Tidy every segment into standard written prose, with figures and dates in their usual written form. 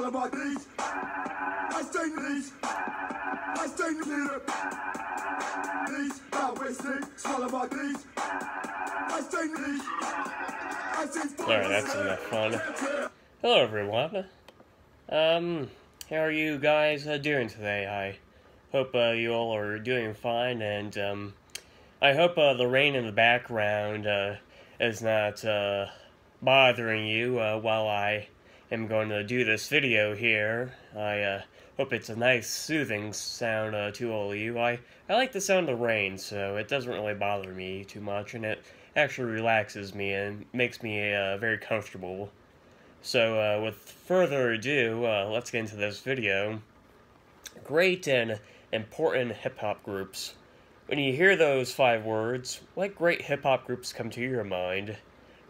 swallow my knees. I stay knees. I stay knees. Not wasting. Swallow my knees. I stay knees. Alright, that's enough fun. Hello everyone. How are you guys doing today? I hope you all are doing fine, and I hope the rain in the background is not bothering you while I am going to do this video here. I hope it's a nice, soothing sound to all of you. I like the sound of rain, so it doesn't really bother me too much, and it actually relaxes me and makes me very comfortable. So, with further ado, let's get into this video. Great and important hip-hop groups. When you hear those 5 words, what great hip-hop groups come to your mind?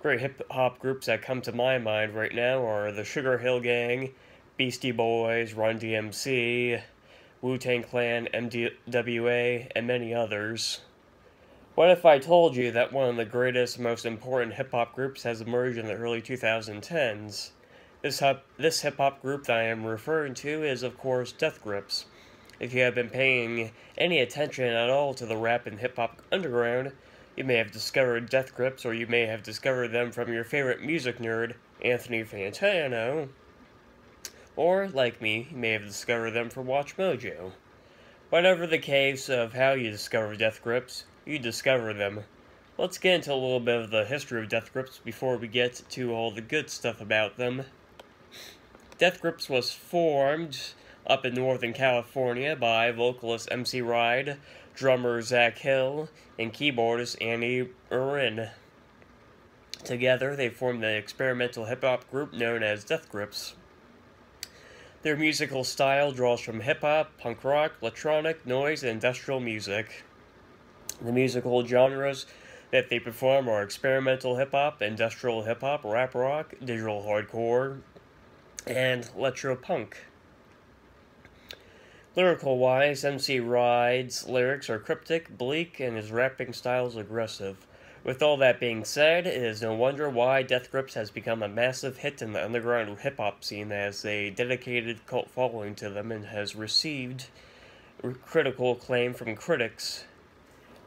Great hip-hop groups that come to my mind right now are the Sugar Hill Gang, Beastie Boys, Run DMC, Wu-Tang Clan, MDWA, and many others. What if I told you that one of the greatest, most important hip-hop groups has emerged in the early 2010s? This hip-hop group that I am referring to is, of course, Death Grips. If you have been paying any attention at all to the rap and hip-hop underground, you may have discovered Death Grips, or you may have discovered them from your favorite music nerd, Anthony Fantano. Or, like me, you may have discovered them from Watch Mojo. Whatever the case of how you discover Death Grips, you discover them. Let's get into a little bit of the history of Death Grips before we get to all the good stuff about them. Death Grips was formed up in Northern California by vocalist MC Ride, drummer Zach Hill, and keyboardist Andy Urin. Together, they formed an experimental hip-hop group known as Death Grips. Their musical style draws from hip-hop, punk rock, electronic, noise, and industrial music. The musical genres that they perform are experimental hip-hop, industrial hip-hop, rap rock, digital hardcore, and electro-punk. Lyrical-wise, MC Ride's lyrics are cryptic, bleak, and his rapping style is aggressive. With all that being said, it is no wonder why Death Grips has become a massive hit in the underground hip-hop scene, as a dedicated cult following to them and has received critical acclaim from critics.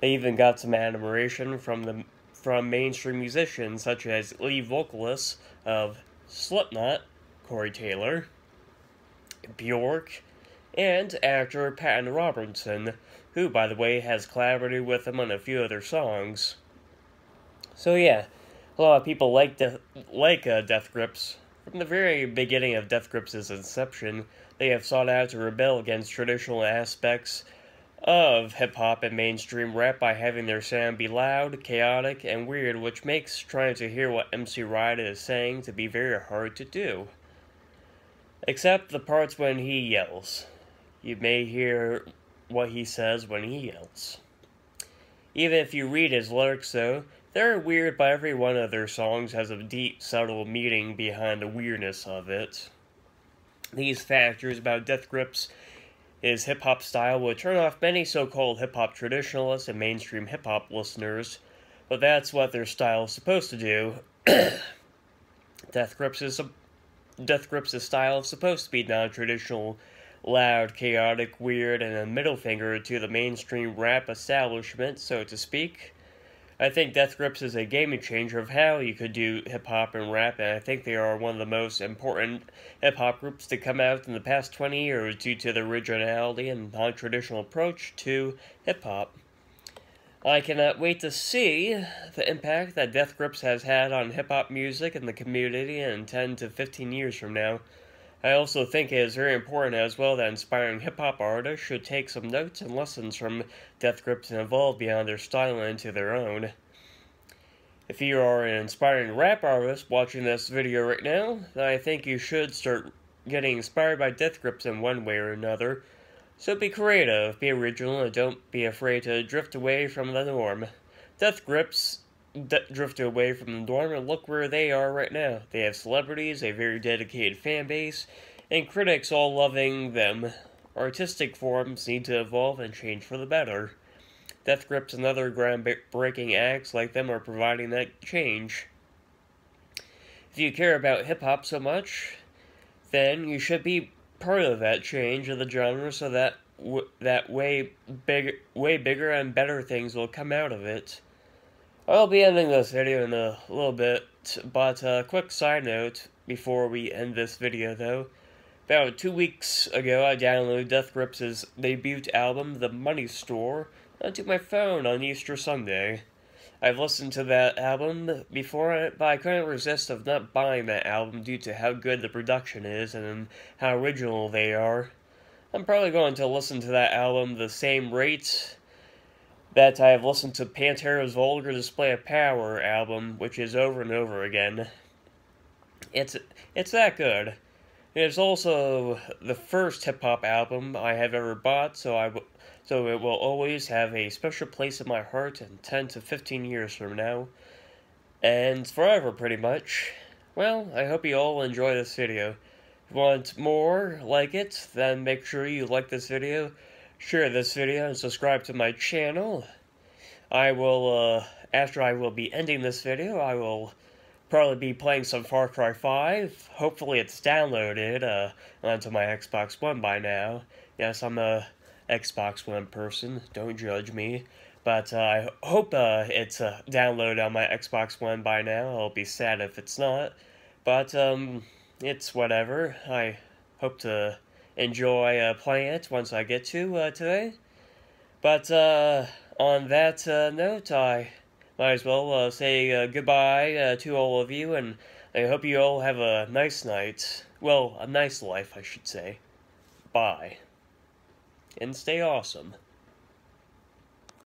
They even got some admiration from mainstream musicians such as lead vocalists of Slipknot, Corey Taylor, Bjork, and actor Patton Robertson, who, by the way, has collaborated with them on a few other songs. So yeah, a lot of people like Death Grips. From the very beginning of Death Grips' inception, they have sought out to rebel against traditional aspects of hip-hop and mainstream rap by having their sound be loud, chaotic, and weird, which makes trying to hear what MC Ride is saying to be very hard to do. Except the parts when he yells. You may hear what he says when he yells. Even if you read his lyrics, though, they're weird, but every one of their songs has a deep, subtle meaning behind the weirdness of it. These factors about Death Grips' his hip-hop style would turn off many so-called hip-hop traditionalists and mainstream hip-hop listeners, but that's what their style is supposed to do. Death Grips' style is supposed to be non-traditional, loud, chaotic, weird, and a middle finger to the mainstream rap establishment, so to speak. I think Death Grips is a game changer of how you could do hip-hop and rap, and I think they are one of the most important hip-hop groups to come out in the past 20 years due to their originality and non-traditional approach to hip-hop. I cannot wait to see the impact that Death Grips has had on hip-hop music and the community in 10 to 15 years from now. I also think it is very important as well that inspiring hip-hop artists should take some notes and lessons from Death Grips and evolve beyond their style into their own. If you are an inspiring rap artist watching this video right now, then I think you should start getting inspired by Death Grips in one way or another. So be creative, be original, and don't be afraid to drift away from the norm. Death Grips drifted away from the norm, and look where they are right now. They have celebrities, a very dedicated fan base, and critics all loving them. Artistic forms need to evolve and change for the better. Death Grips and other groundbreaking acts like them are providing that change. If you care about hip-hop so much, then you should be part of that change of the genre, so that way bigger and better things will come out of it. I'll be ending this video in a little bit, but a quick side note before we end this video though. About 2 weeks ago, I downloaded Death Grips' debut album, The Money Store, onto my phone on Easter Sunday. I've listened to that album before, but I couldn't resist of not buying that album due to how good the production is and how original they are. I'm probably going to listen to that album the same rate that I have listened to Pantera's Vulgar Display of Power album, which is over and over again. It's that good. It's also the first hip-hop album I have ever bought, so it will always have a special place in my heart in 10 to 15 years from now. And forever, pretty much. Well, I hope you all enjoy this video. If you want more like it, then make sure you like this video, share this video, and subscribe to my channel. After I will be ending this video, I will probably be playing some Far Cry 5. Hopefully it's downloaded onto my Xbox One by now. Yes, I'm a Xbox One person, don't judge me. But I hope it's downloaded on my Xbox One by now. I'll be sad if it's not. But it's whatever. I hope to enjoy playing it once I get to today. But on that note, I might as well say goodbye to all of you, and I hope you all have a nice night. Well, a nice life, I should say. Bye. And stay awesome.